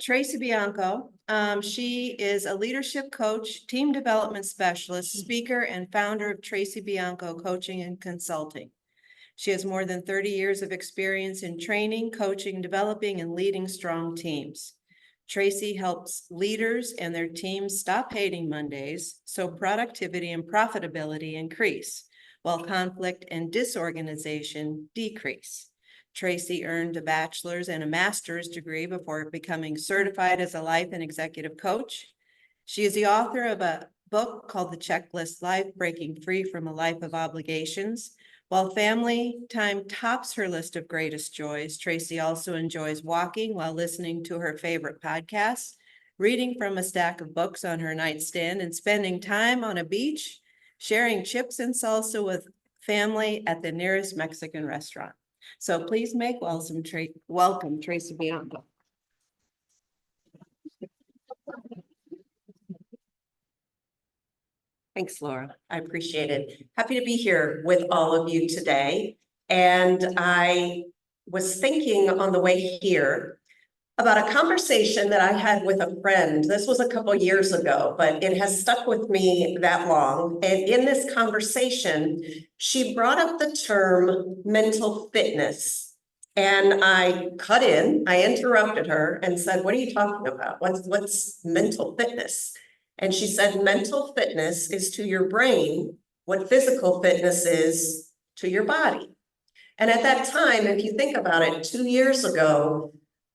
Tracy Bianco. She is a leadership coach, team development specialist, speaker, and founder of Tracy Bianco Coaching and Consulting. She has more than 30 years of experience in training, coaching, developing, and leading strong teams. Tracy helps leaders and their teams stop hating Mondays so productivity and profitability increase, while conflict and disorganization decrease. Tracy earned a bachelor's and a master's degree before becoming certified as a life and executive coach. She is the author of a book called The Checklist Life: Breaking Free from a Life of Obligations. While family time tops her list of greatest joys, Tracy also enjoys walking while listening to her favorite podcasts, reading from a stack of books on her nightstand, and spending time on a beach, sharing chips and salsa with family at the nearest Mexican restaurant. So please make welcome Tracy Bianco. Thanks, Laura. I appreciate it. Happy to be here with all of you today. And I was thinking on the way here about a conversation that I had with a friend. This was a couple years ago, but it has stuck with me that long. And in this conversation, she brought up the term mental fitness. And I interrupted her and said, "What are you talking about? What's mental fitness?" And she said, "Mental fitness is to your brain what physical fitness is to your body." And at that time, if you think about it, 2 years ago,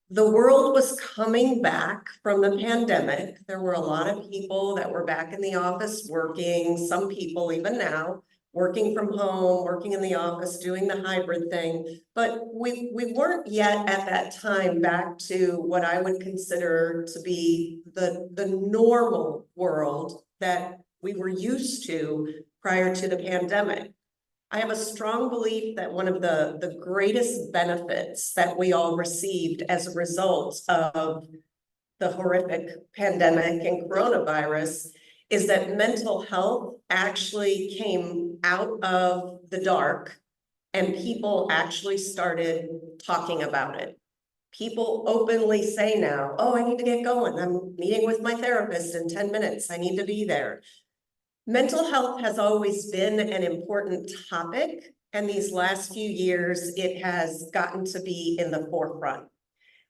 the world was coming back from the pandemic. There were a lot of people that were back in the office working, some people even now, working from home, working in the office, doing the hybrid thing. But we weren't yet at that time back to what I would consider to be the normal world that we were used to prior to the pandemic. I have a strong belief that one of the greatest benefits that we all received as a result of the horrific pandemic and coronavirus is that mental health actually came out of the dark and people actually started talking about it. People openly say now, "Oh, I need to get going. I'm meeting with my therapist in 10 minutes. I need to be there." Mental health has always been an important topic, and these last few years, it has gotten to be in the forefront.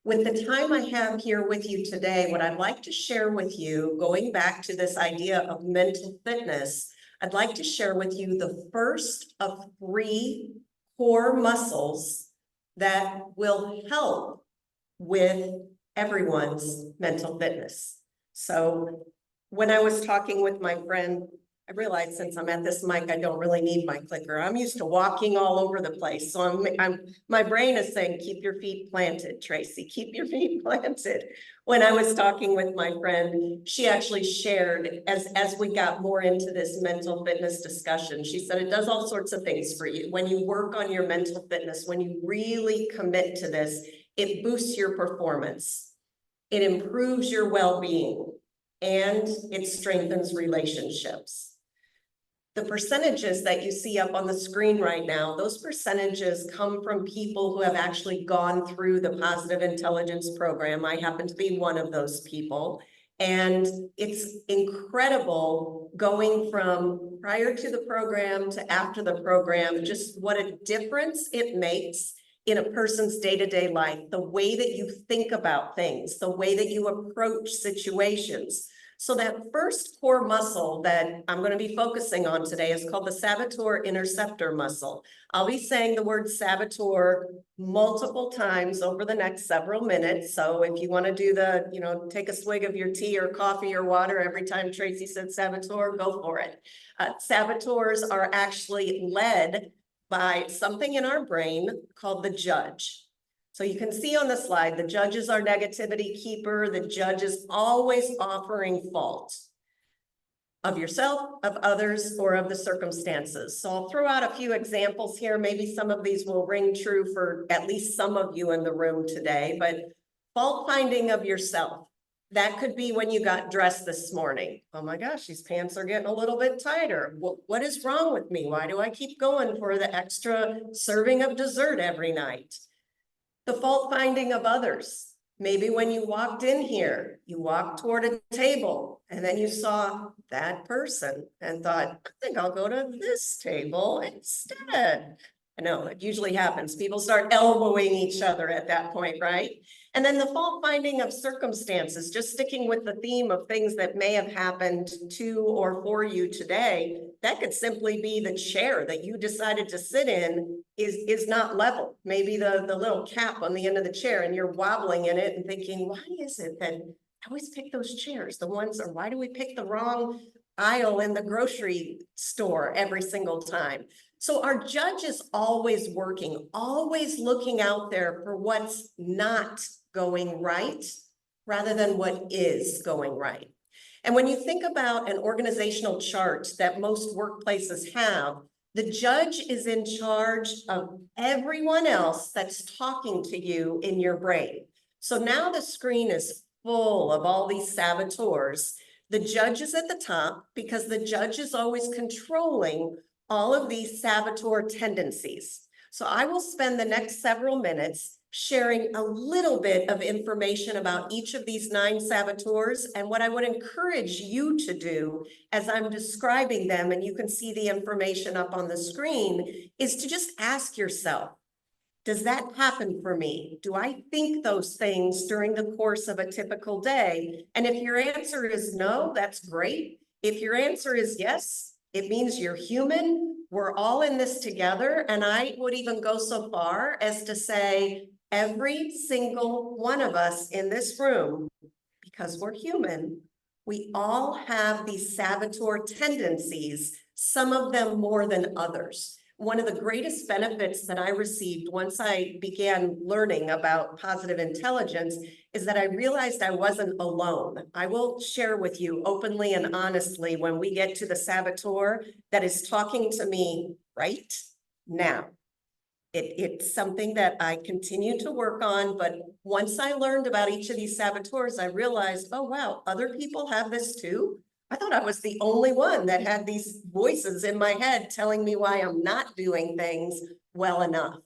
With the time I have here with you today, what I'd like to share with you, going back to this idea of mental fitness, I'd like to share with you the first of 3 core muscles that will help with everyone's mental fitness. So when I was talking with my friend, I realized since I'm at this mic, I don't really need my clicker. I'm used to walking all over the place. So my brain is saying, "Keep your feet planted, Tracy, keep your feet planted." When I was talking with my friend, she actually shared as we got more into this mental fitness discussion, she said it does all sorts of things for you. When you work on your mental fitness, when you really commit to this, it boosts your performance. It improves your well-being and it strengthens relationships. The percentages that you see up on the screen right now, those percentages come from people who have actually gone through the Positive Intelligence program. I happen to be one of those people. And it's incredible going from prior to the program to after the program, just what a difference it makes in a person's day-to-day life, the way that you think about things, the way that you approach situations. So that first core muscle that I'm going to be focusing on today is called the saboteur interceptor muscle. I'll be saying the word saboteur multiple times over the next several minutes. So if you want to do take a swig of your tea or coffee or water every time Tracy said saboteur, go for it. Saboteurs are actually led by something in our brain called the judge. So you can see on the slide, the judge is our negativity keeper. The judge is always offering fault of yourself, of others, or of the circumstances. So I'll throw out a few examples here. Maybe some of these will ring true for at least some of you in the room today, but fault finding of yourself. That could be when you got dressed this morning. "Oh my gosh, these pants are getting a little bit tighter. What is wrong with me? Why do I keep going for the extra serving of dessert every night?" The fault finding of others. Maybe when you walked in here, you walked toward a table and then you saw that person and thought, I think I'll go to this table instead. I know it usually happens. People start elbowing each other at that point, right? And then the fault finding of circumstances, just sticking with the theme of things that may have happened to or for you today, that could simply be the chair that you decided to sit in is not level. Maybe the little cap on the end of the chair and you're wobbling in it and thinking, why is it that I always pick those chairs, the ones, or why do we pick the wrong aisle in the grocery store every single time? So our judge is always working, always looking out there for what's not going right rather than what is going right. And when you think about an organizational chart that most workplaces have, the judge is in charge of everyone else that's talking to you in your brain. So now the screen is full of all these saboteurs. The judge is at the top because the judge is always controlling all of these saboteur tendencies. So I will spend the next several minutes sharing a little bit of information about each of these 9 saboteurs. And what I would encourage you to do as I'm describing them, and you can see the information up on the screen, is to just ask yourself, does that happen for me? Do I think those things during the course of a typical day? And if your answer is no, that's great. If your answer is yes, it means you're human. We're all in this together. And I would even go so far as to say every single one of us in this room, because we're human, we all have these saboteur tendencies, some of them more than others. One of the greatest benefits that I received once I began learning about positive intelligence is that I realized I wasn't alone. I will share with you openly and honestly when we get to the saboteur that is talking to me right now. It's something that I continue to work on, but once I learned about each of these saboteurs, I realized, oh wow, other people have this too. I thought I was the only one that had these voices in my head telling me why I'm not doing things well enough.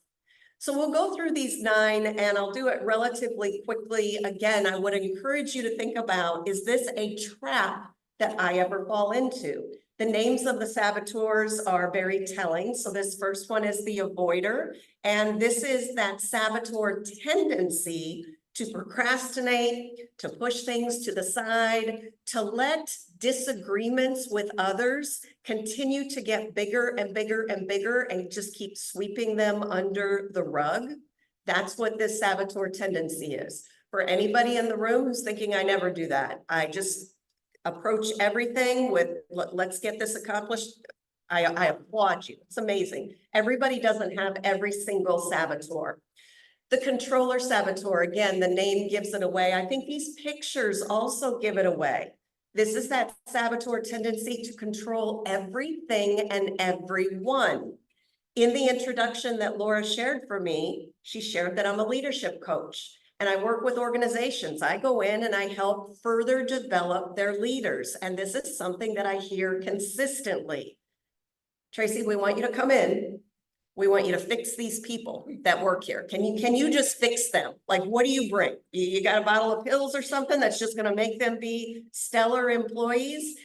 So we'll go through these 9 and I'll do it relatively quickly. Again, I would encourage you to think about, is this a trap that I ever fall into? The names of the saboteurs are very telling. So this first one is the avoider, and this is that saboteur tendency to procrastinate, to push things to the side, to let disagreements with others continue to get bigger and bigger and bigger and just keep sweeping them under the rug. That's what this saboteur tendency is. For anybody in the room who's thinking, I never do that, I just approach everything with, let's get this accomplished. I applaud you. It's amazing. Everybody doesn't have every single saboteur. The controller saboteur, again, the name gives it away. I think these pictures also give it away. This is that saboteur tendency to control everything and everyone. In the introduction that Laura shared for me, she shared that I'm a leadership coach and I work with organizations. I go in and I help further develop their leaders. And this is something that I hear consistently. Tracy, we want you to come in. We want you to fix these people that work here. Can you just fix them? Like, what do you bring? You got a bottle of pills or something that's just going to make them be stellar employees?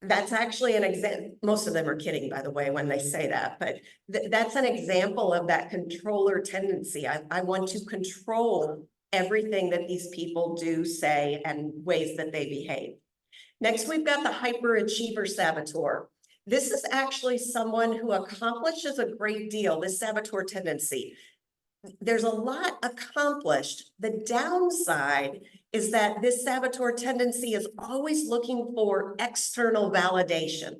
That's actually an example. Most of them are kidding, by the way, when they say that, but that's an example of that controller tendency. I want to control everything that these people do, say, and ways that they behave. Next, we've got the hyperachiever saboteur. This is actually someone who accomplishes a great deal, this saboteur tendency. There's a lot accomplished. The downside is that this saboteur tendency is always looking for external validation.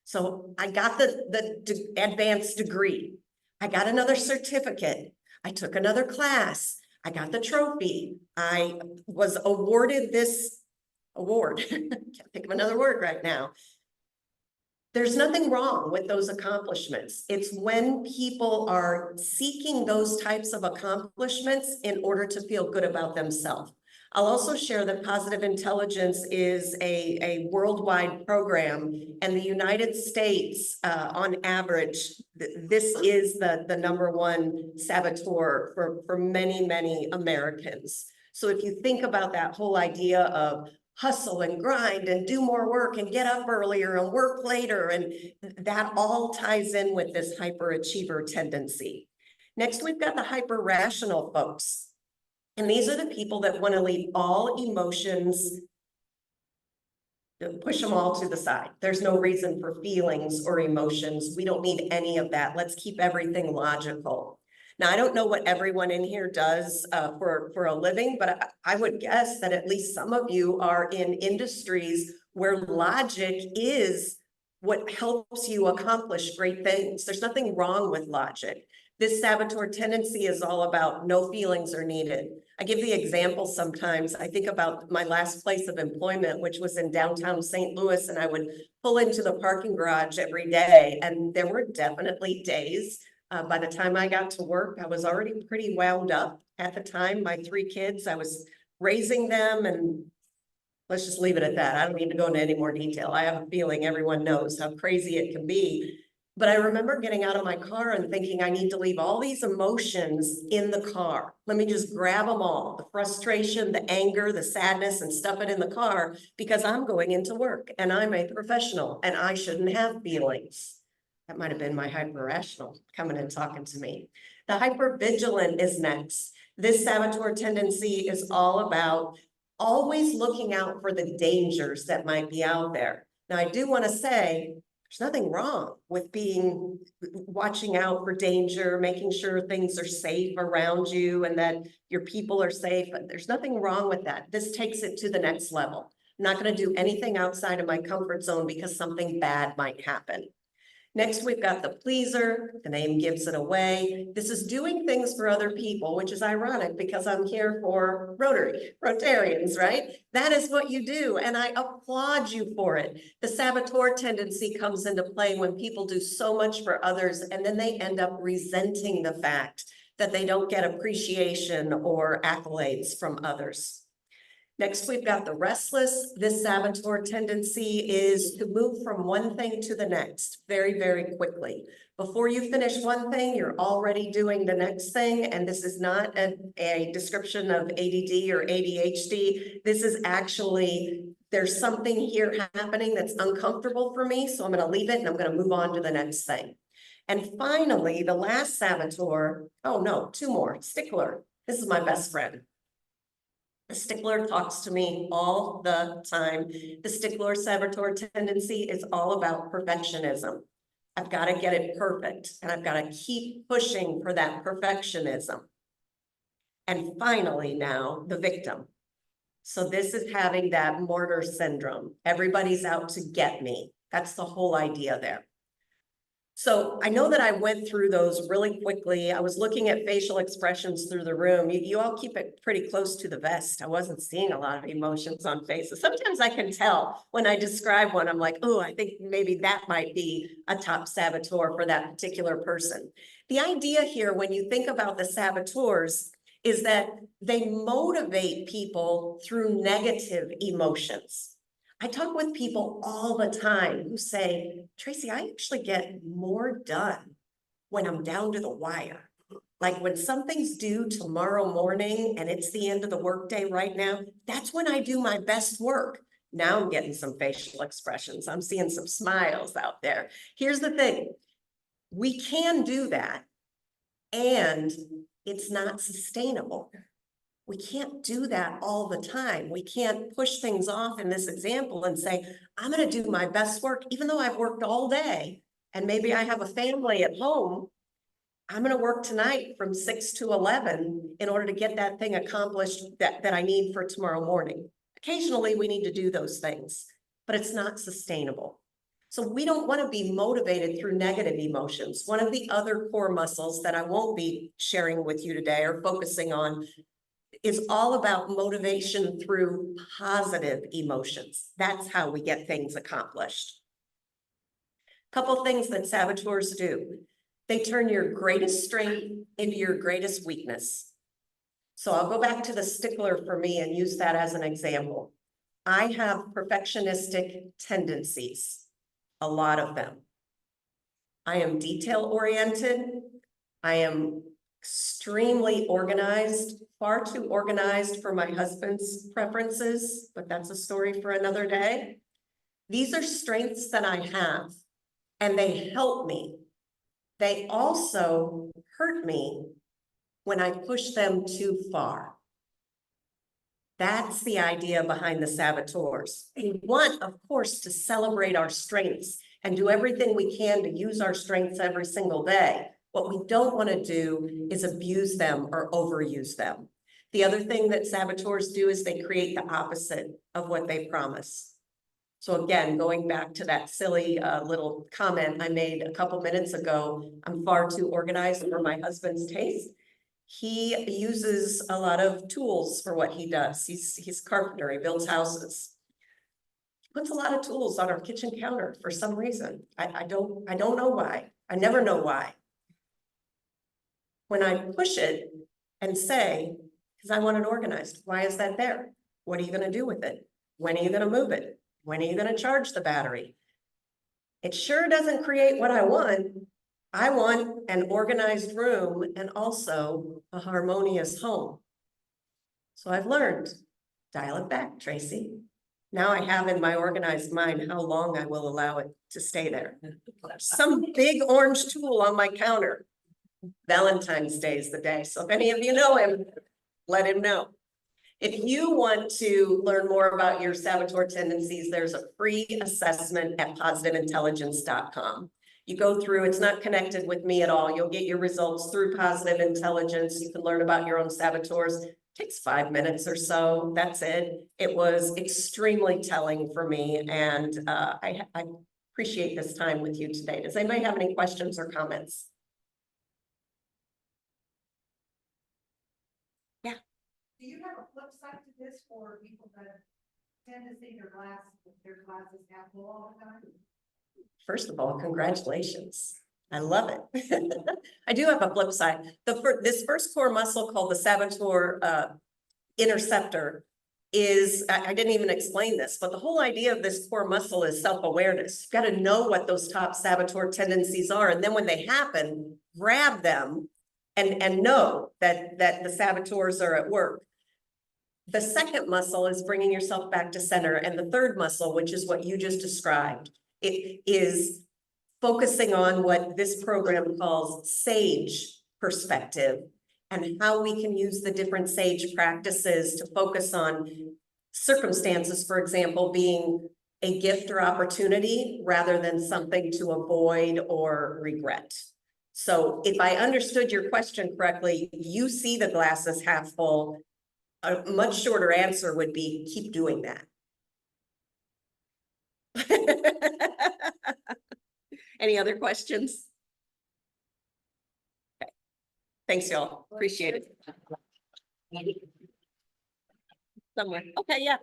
So I got the advanced degree. I got another certificate. I took another class. I got the trophy. I was awarded this award. Can't think of another word right now. There's nothing wrong with those accomplishments. It's when people are seeking those types of accomplishments in order to feel good about themselves. I'll also share that positive intelligence is a worldwide program, and the United States, on average, this is the #1 saboteur for many, many Americans. So if you think about that whole idea of hustle and grind and do more work and get up earlier and work later, and that all ties in with this hyperachiever tendency. Next, we've got the hyper-rational folks. And these are the people that want to leave all emotions, push them all to the side. There's no reason for feelings or emotions. We don't need any of that. Let's keep everything logical. Now, I don't know what everyone in here does for a living, but I would guess that at least some of you are in industries where logic is what helps you accomplish great things. There's nothing wrong with logic. This saboteur tendency is all about no feelings are needed. I give the example sometimes. I think about my last place of employment, which was in downtown St. Louis, and I would pull into the parking garage every day. And there were definitely days, by the time I got to work, I was already pretty wound up. At the time, my 3 kids, I was raising them, and let's just leave it at that. I don't need to go into any more detail. I have a feeling everyone knows how crazy it can be. But I remember getting out of my car and thinking, I need to leave all these emotions in the car. Let me just grab them all, the frustration, the anger, the sadness, and stuff it in the car, because I'm going into work and I'm a professional and I shouldn't have feelings. That might have been my hyper-rational coming and talking to me. The hyper-vigilant is next. This saboteur tendency is all about always looking out for the dangers that might be out there. Now, I do want to say, there's nothing wrong with watching out for danger, making sure things are safe around you and that your people are safe. There's nothing wrong with that. This takes it to the next level. I'm not going to do anything outside of my comfort zone because something bad might happen. Next, we've got the pleaser. The name gives it away. This is doing things for other people, which is ironic because I'm here for Rotarians, right? That is what you do, and I applaud you for it. The saboteur tendency comes into play when people do so much for others and then they end up resenting the fact that they don't get appreciation or accolades from others. Next, we've got the restless. This saboteur tendency is to move from one thing to the next very, very quickly. Before you finish one thing, you're already doing the next thing. And this is not a description of ADD or ADHD. This is actually, there's something here happening that's uncomfortable for me. So I'm going to leave it and I'm going to move on to the next thing. And finally, the last saboteur, oh no, 2 more, stickler. This is my best friend. The stickler talks to me all the time. The stickler saboteur tendency is all about perfectionism. I've got to get it perfect, and I've got to keep pushing for that perfectionism. And finally, now, the victim. So this is having that martyr syndrome. Everybody's out to get me. That's the whole idea there. So I know that I went through those really quickly. I was looking at facial expressions through the room. You all keep it pretty close to the vest. I wasn't seeing a lot of emotions on faces. Sometimes I can tell when I describe one, I'm like, oh, I think maybe that might be a top saboteur for that particular person. The idea here, when you think about the saboteurs, is that they motivate people through negative emotions. I talk with people all the time who say, Tracy, I actually get more done when I'm down to the wire. Like when something's due tomorrow morning and it's the end of the workday right now, that's when I do my best work. Now I'm getting some facial expressions. I'm seeing some smiles out there. Here's the thing. We can do that, and it's not sustainable. We can't do that all the time. We can't push things off in this example and say, I'm going to do my best work, even though I've worked all day and maybe I have a family at home. I'm going to work tonight from 6 to 11 in order to get that thing accomplished that I need for tomorrow morning. Occasionally, we need to do those things, but it's not sustainable. So we don't want to be motivated through negative emotions. One of the other core muscles that I won't be sharing with you today or focusing on is all about motivation through positive emotions. That's how we get things accomplished. Couple things that saboteurs do. They turn your greatest strength into your greatest weakness. So I'll go back to the stickler for me and use that as an example. I have perfectionistic tendencies, a lot of them. I am detail-oriented. I am extremely organized, far too organized for my husband's preferences, but that's a story for another day. These are strengths that I have, and they help me. They also hurt me when I push them too far. That's the idea behind the saboteurs. We want, of course, to celebrate our strengths and do everything we can to use our strengths every single day. What we don't want to do is abuse them or overuse them. The other thing that saboteurs do is they create the opposite of what they promise. So again, going back to that silly little comment I made a couple minutes ago, I'm far too organized for my husband's taste. He uses a lot of tools for what he does. He's a carpenter, he builds houses. He puts a lot of tools on our kitchen counter for some reason. I don't know why. I never know why. When I push it and say, because I want it organized, why is that there? What are you gonna do with it? When are you gonna move it? When are you gonna charge the battery? It sure doesn't create what I want. I want an organized room and also a harmonious home. So I've learned, dial it back, Tracy. Now I have in my organized mind how long I will allow it to stay there. Some big orange tool on my counter. Valentine's Day is the day. So if any of you know him, let him know. If you want to learn more about your saboteur tendencies, there's a free assessment at positiveintelligence.com. You go through, it's not connected with me at all. You'll get your results through Positive Intelligence. You can learn about your own saboteurs. It takes 5 minutes or so. That's it. It was extremely telling for me. And I appreciate this time with you today. Does anybody have any questions or comments? Yeah. Do you have a flip side to this for people that tend to see their glasses half full all the time? First of all, congratulations. I love it. I do have a flip side. This first core muscle called the saboteur interceptor is, I didn't even explain this, but the whole idea of this core muscle is self-awareness. You've got to know what those top saboteur tendencies are. And then when they happen, grab them and know that the saboteurs are at work. The second muscle is bringing yourself back to center. And the third muscle, which is what you just described, it is focusing on what this program calls SAGE perspective and how we can use the different SAGE practices to focus on circumstances, for example, being a gift or opportunity rather than something to avoid or regret. So if I understood your question correctly, you see the glasses half full. A much shorter answer would be keep doing that. Any other questions? Okay. Thanks, y'all. Appreciate it. Somewhere. Okay, yeah.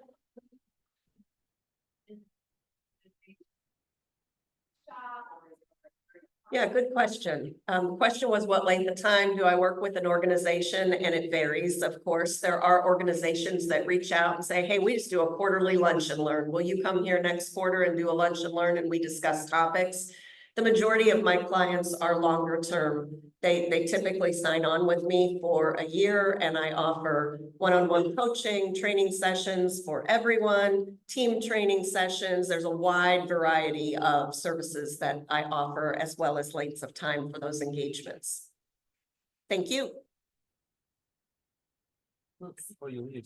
Yeah, good question. The question was, what length of time do I work with an organization? And it varies, of course. There are organizations that reach out and say, hey, we just do a quarterly lunch and learn. Will you come here next quarter and do a lunch and learn and we discuss topics? The majority of my clients are longer term. They typically sign on with me for a year, and I offer one-on-one coaching, training sessions for everyone, team training sessions. There's a wide variety of services that I offer, as well as lengths of time for those engagements. Thank you. Before you leave.